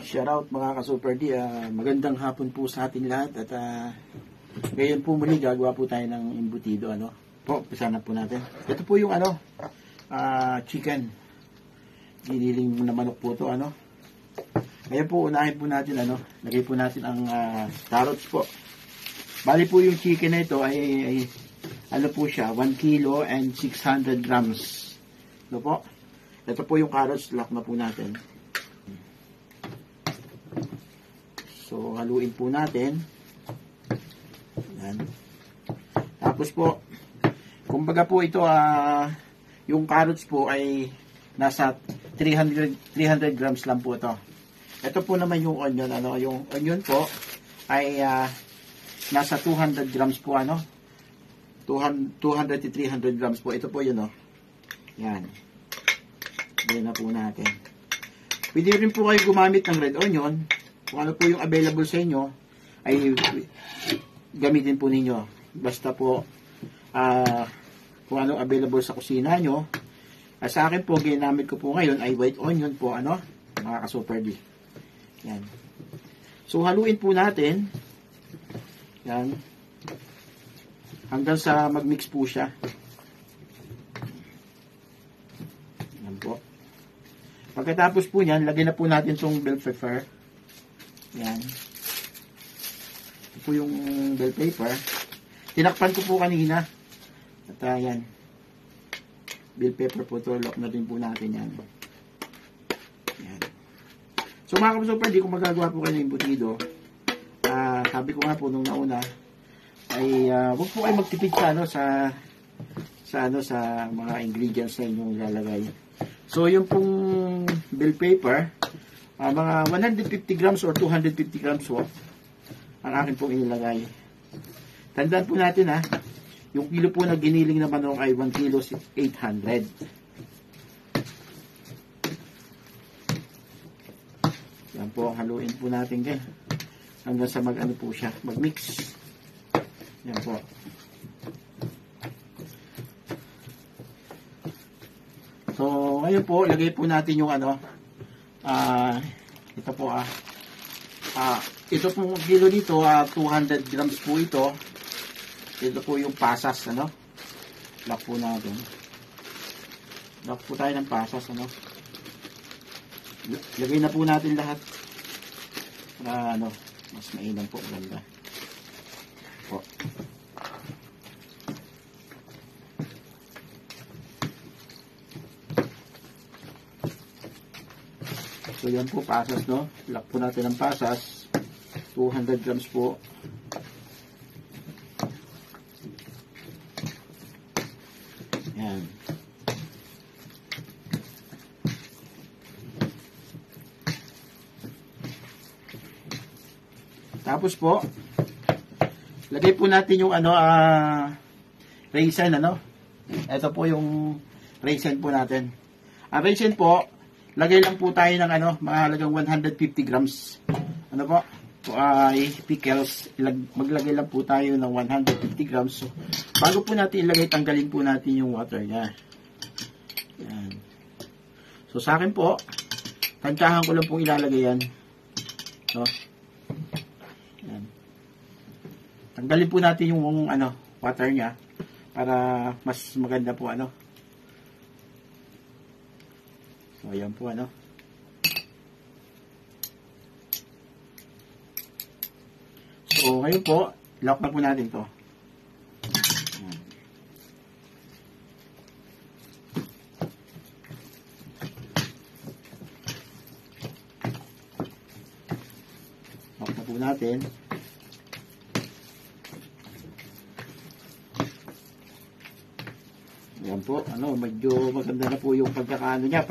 Shoutout mga ka-Super D. Magandang hapon po sa ating lahat. At ngayon po muli gagawa po tayo ng embutido. Pisa na po natin. Ito po yung chicken. Giniling na manok po ito. Ngayon po unahin po natin lagay po natin ang carrots po. Bali po yung chicken na ito ay po siya, 1 kilo and 600 grams. Po? Ito po yung carrots, lock na po natin. So, haluin po natin. Yan. Tapos po, kumbaga po ito, yung carrots po ay nasa 300 grams lang po ito. Ito po naman yung onion. Yung onion po ay nasa 200 grams po. 200 to 300 grams po. Ito po yun. Yan. Yan na po natin. Pwede rin po kayo gumamit ng red onion. Kung ano po yung available sa inyo, ay gamitin po ninyo. Basta po, kung ano available sa kusina nyo. Sa akin po, ginamit ko po ngayon ay white onion po, mga ka-Super D. Yan. So, haluin po natin. Yan. Hanggang sa mag-mix po siya. Yan po. Pagkatapos po niyan, lagyan na po natin itong bell pepper. Yan. Ito po yung bell pepper. Tinakpan ko po kanina. At yan. Bell pepper po ito. Lock na din po natin yan. Yan. So mga ka-Super D, kung magagawa po kayo ng embutido, sabi ko nga po nung nauna, ay huwag po kayo magtipid sa mga ingredients na inyong ilalagay. So, yung pong bell pepper, mga 150 grams or 250 grams po, ang akin pong inilagay. Tandaan po natin yung kilo po na giniling na manok ay 1 kilo 800. Yan po, haluin po natin hanggang sa po siya, mag-mix. Yan po. So, ngayon po, lagay po natin yung ito po ito pong kilo dito, 200 grams po ito. Ito po yung pasas, lock po natin. Lock po tayo ng pasas, Lagay na po natin lahat. Para, mas mainam po, ganda. Po. So, yan po, pasas, Lock po natin ang pasas. 200 grams po. Yan. Tapos po, lagay po natin yung raisin, Ito po yung raisin po natin. Ang raisin po, lagay lang po tayo ng mga halagang 150 grams. Pickles. Maglagay lang po tayo ng 150 grams. So, bago po natin ilagay, tanggalin po natin yung water niya. Yan. So, sa akin po, tansyahan ko lang pong ilalagay yan. Yan. Tanggalin po natin yung water niya para mas maganda po So, ayan po So, ngayon po, lock na po natin to. Lock na po natin. Ayan po, medyo maganda na po yung niya,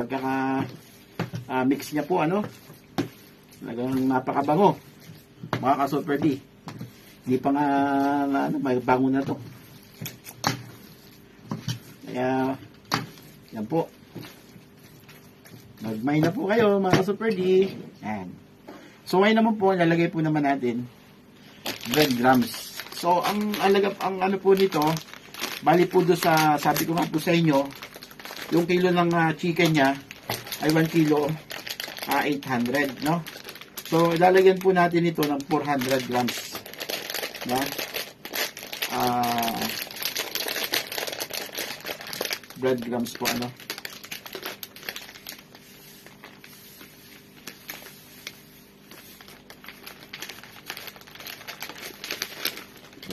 mix niya po, talagang napakabango. Mga ka-Super D. Hindi pa nga, may bango na to. Kaya, yan po. Magmay na po kayo, mga ka-Super D. Yan. So, ngayon naman po, lalagay po naman natin breadcrumbs. So, ang po nito, bali po doon sa, sabi ko nga po sa inyo, yung kilo ng chicken niya ay 1 kilo 800, So, ilalagyan po natin ito ng 400 grams na breadcrumbs po, ano.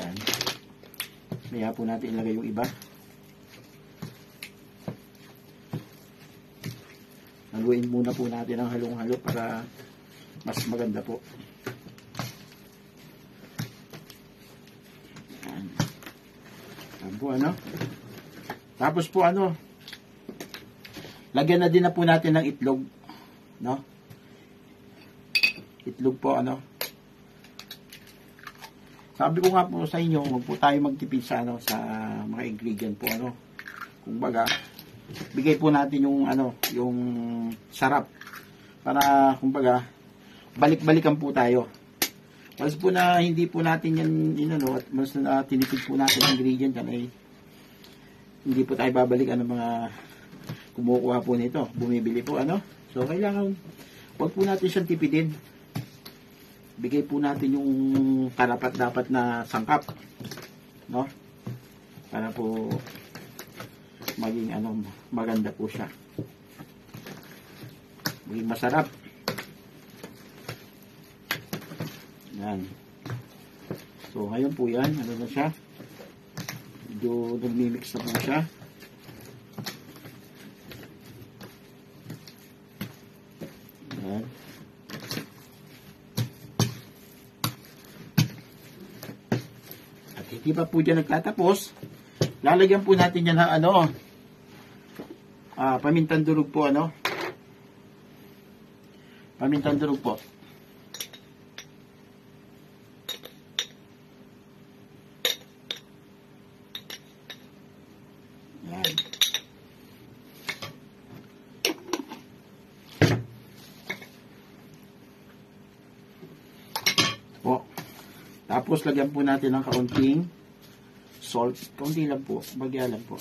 Yan. Kaya po natin ilagay yung iba. Haluin muna po natin ang halong-halo para mas maganda po. Yan. Yan po, ano. Tapos po, ano, lagyan na din na po natin ng itlog, no? Itlog po, ano. Sabi ko nga po sa inyo, huwag po tayo magtipid sa, ano, sa mga ingredient po, ano. Kung baga, bigay po natin yung, ano, yung sarap. Para, kung baga, balik-balikan po tayo. Mas po na hindi po natin yan, ano, at mas na tinipid po natin ang ingredient yan, ay hindi po tayo babalikan ng mga kumukuha po nito, bumibili po, ano. So, kailangan, huwag po natin siyang tipidin. Bigay po natin yung karapat-dapat na sangkap, no? Para po maging, ano, maganda po siya. Maging masarap. Yan. So, ngayon po yan, ano na siya? Medyo nagmimix na po siya. Yan. At hindi pa po dyan nagtatapos, lalagyan po natin yan ng, ano, pamintang durog po, ano. Pamintang durog po. Yan. Po. Tapos lagyan po natin ng kaunting salt. Kaunti lang po. Bagya lang po.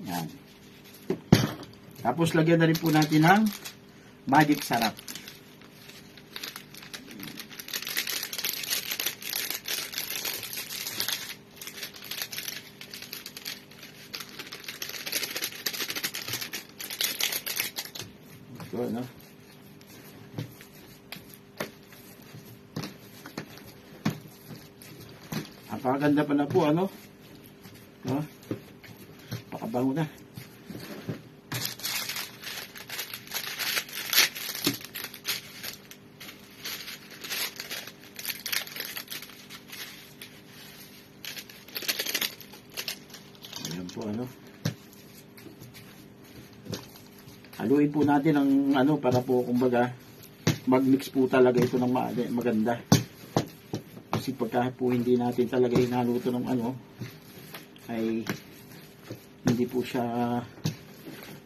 Yan. Tapos lagyan na rin po natin ng magic sarap. Ito, no? Napakaganda pa na po, ano? No? Pakabango na. Ayan po, ano? Haluin po natin ang, ano, para po, kumbaga, mag-mix po talaga ito ng maganda. Kasi pagka po hindi natin talaga hinaluto ng, ano, ay hindi po siya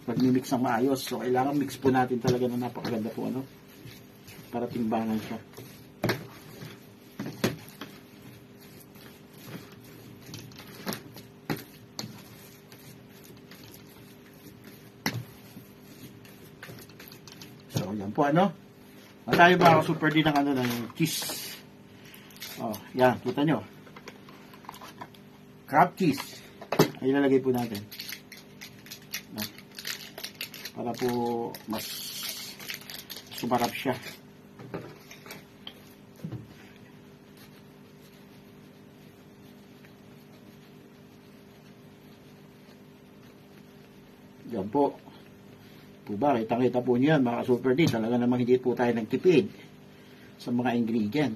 mag-mix ng maayos. So, kailangan mix po natin talaga ng napakaganda po, ano, para timbangan siya. So, yan po, ano. Tayo ba super din ng, ano, ng cheese. Oh, yan, kita nyo. Crab cheese. Ay, ilalagay po natin. Para po mas sumarap siya. Yan po. Po ba, kitang-kita po niyan, mga super din. Talaga namang hindi po tayo nagtipid sa mga ingredient.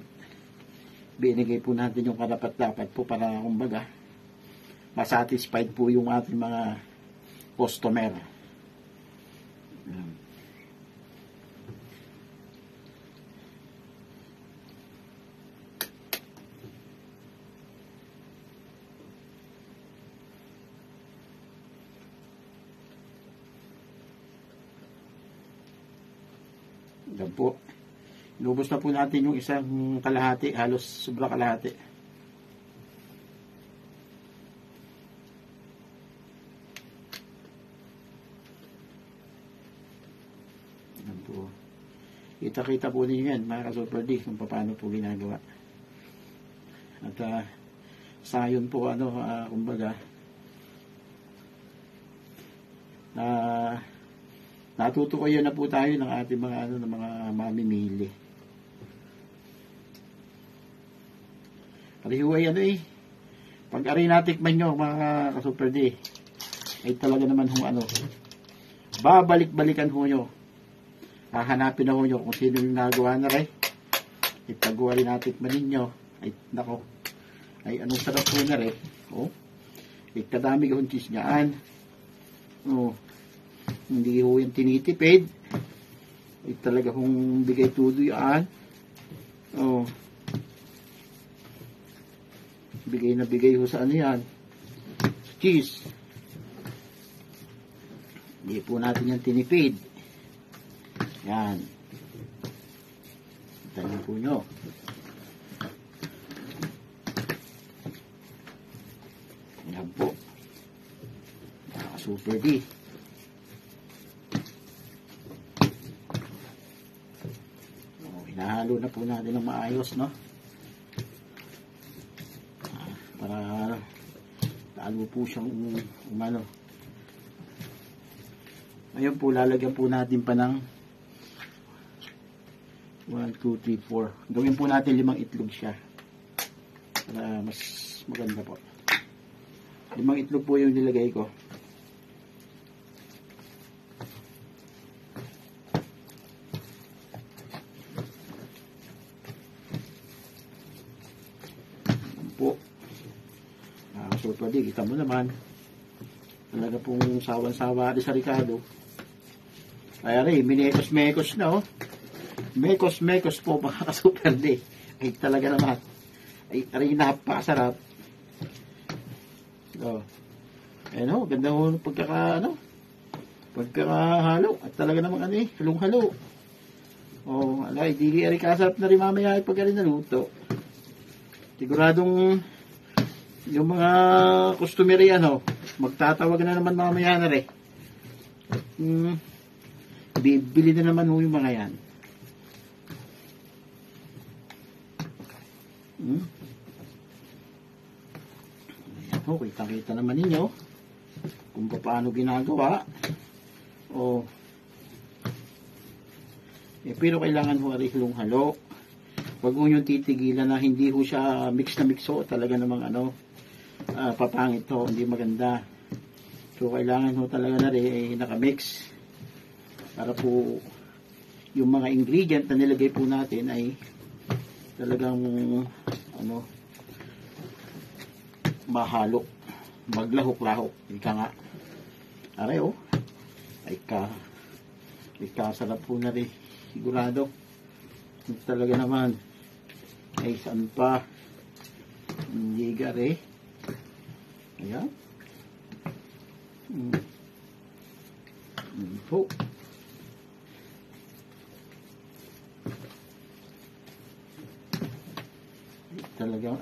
Binigay po natin yung karapat-dapat po para, kumbaga, masatisfied po yung ating mga customer. Yan po. Inubos na po natin yung isang kalahati, halos sobra kalahati. Kita-kita po ninyo yan, mga ka-Super D, kung paano po ginagawa. At sa yun po, kumbaga, natutukoy na po tayo ng ating mga, ng mga mamimili. Parihuay pag ari natikman nyo, mga ka-Super D, ay talaga naman babalik-balikan ho nyo. Hahanapin na ho nyo kung sino yung nagawa na rin. Ipagawa rin natikman ninyo. Ay, nako. Ay, anong sarap po na rin. Kadami yung cheese niyaan. Hindi ho yung tinitipid. Ay, talaga kung bigay tudo yan. Bigay na bigay ho sa yan. Cheese. Hindi po natin yung tinipid. Yan. Itanin po nyo. Yan po. Super D. Hinahalo na po natin ng maayos, no? Para lalo po siyang Ngayon po, lalagyan po natin pa ng 1, 2, 3, 4. Gawin po natin 5 itlog siya. Para mas maganda po. 5 itlog po yung nilagay ko. Po. So, pwede, kita mo naman. Talaga pong sawan-sawa sa Ricardo. Ay, minekos-mekos na, Mekos-mekos po, mga ka-Super D. Ay, talaga naman. Ay, napakasarap. Ayan ganda ho, pagkakahalo. At talaga naman, halong-halo. Di kasarap na rin mamaya pag naluto. Siguradong yung mga customer magtatawag na naman mamaya na rin. Bibili na naman yung mga yan. Kita-kita naman ninyo kung paano ginagawa. Pero kailangan ho halong-halo. Huwag mo yung titigilan na hindi ho siya mix na mix ho. Talaga namang papangit ho, hindi maganda. So kailangan ho talaga na rin nakamix para po yung mga ingredient na nilagay po natin ay talagang mahalo, maglahok-lahok. Ika nga ay kasarap po na rin sigurado. Talaga naman ay saan pa hindi gari. Ayan po. Talagang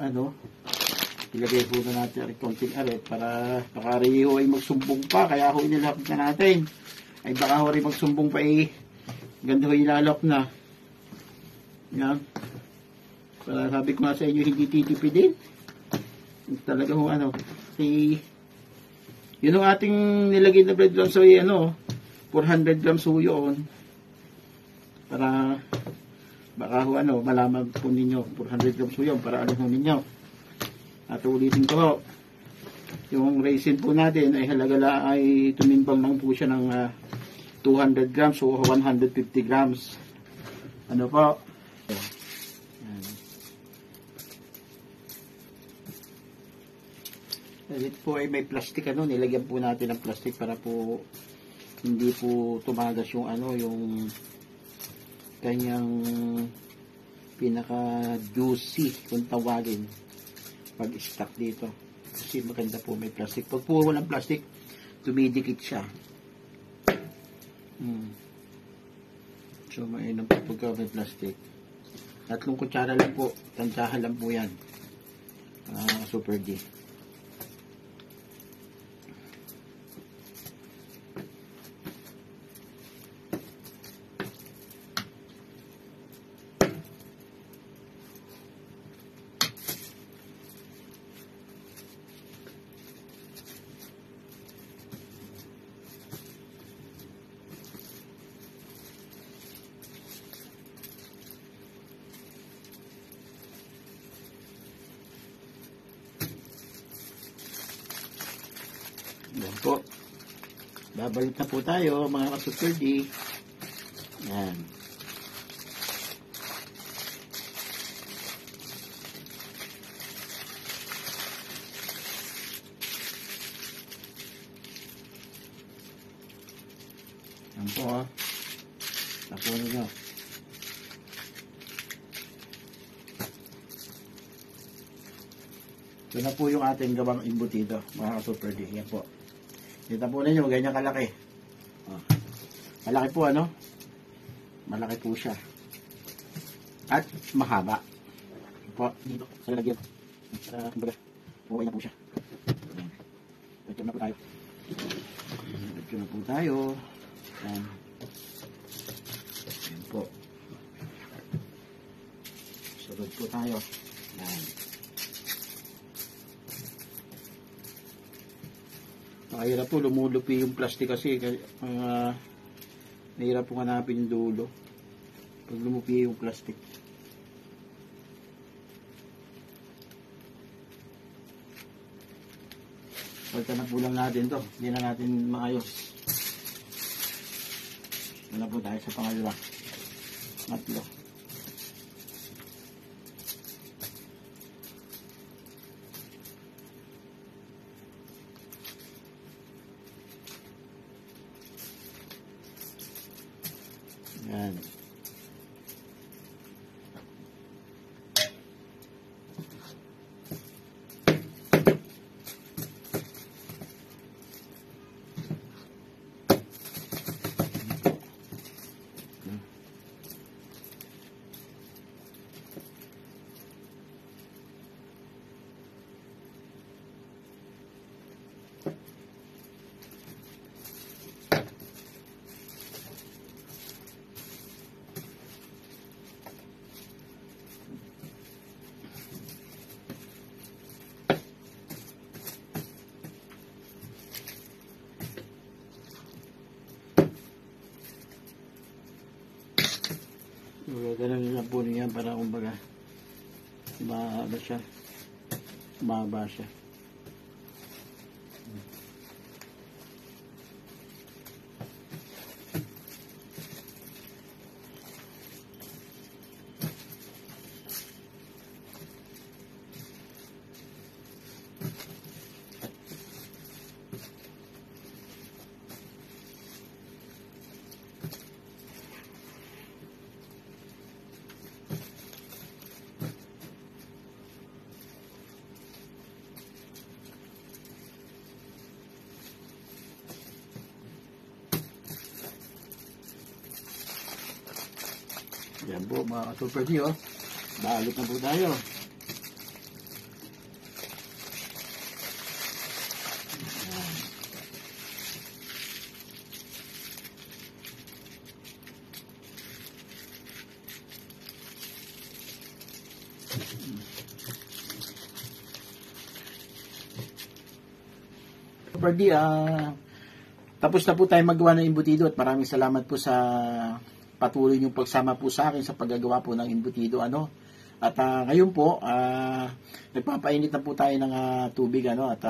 ilagay po na natin ang konting aret para baka rin ay magsumbong pa, kaya ho inilap na natin. Ay baka ho rin magsumbong pa ganda ho ilalok na. Yan. Para sabi ko nga sa inyo, hindi titipidin. Talaga ho yun ang ating nilagay na bread lang sa 400 grams ho yun. Para baka ho malaman po ninyo 400 grams ho yun para ho ninyo. At ulitin ko ho, yung raisin po natin ay halaga ay tumimbang lang po siya ng 200 grams o 150 grams. Po? Ito po ay may plastic nilagyan po natin ng plastic para po hindi po tumagas yung yung kanyang pinaka juicy kung tawagin pag stock dito. Kasi maganda po may plastic. Pag po walang plastic, tumidikit siya. So mainam po pagka may plastic. 3 kutsara lang po. Tansyahan lang po yan. Super D. Babalik na po tayo, mga ka-Super D. Yan. Yan po, oh. Tapunin nyo. Ito na po yung ating gawang embutido, mga ka-Super D. Yan po. Kita po ninyo, ganyan kalaki. Oh. Malaki po, ano? Malaki po siya. At mahaba. Po, dito, sa lalagyan. Kumbaga, okay na po siya. Ayan. Ito na po tayo. Ito na po tayo. Ayan. Ayan po. Sunod po tayo. Ayan. Mahirap po, lumulupi yung plastic kasi mahirap po hanapin yung dulo pag lumupi yung plastic. Pagka na po lang natin to, hindi na natin maayos. Wala po tayo sa pangalawa. Matlo. Yan. Ganun lang po niya para kumbaga mahaba siya. Mahaba siya. Yan po mga ka-Super D, oh. Balik na po tayo. Super D, tapos na po tayo magawa ng embutido at maraming salamat po sa patuloy niyong pagsama po sa akin sa paggagawa po ng embutido, ano. At ngayon po, nagpapainit na po tayo ng tubig, ano, at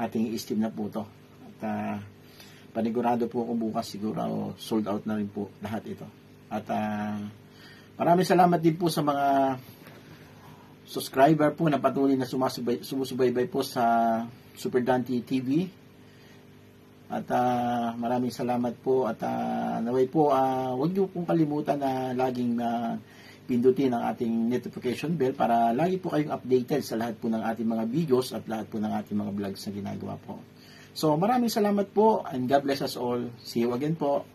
ating i-steam na po to. At panigurado po ako bukas siguro sold out na rin po lahat ito. At maraming salamat din po sa mga subscriber po na patuloy na sumusubaybay po sa Super Dante TV. At maraming salamat po at naway po huwag niyo pong kalimutan na laging pindutin ang ating notification bell para lagi po kayong updated sa lahat po ng ating mga videos at lahat po ng ating mga vlogs na ginagawa po. So maraming salamat po and God bless us all. See you again po.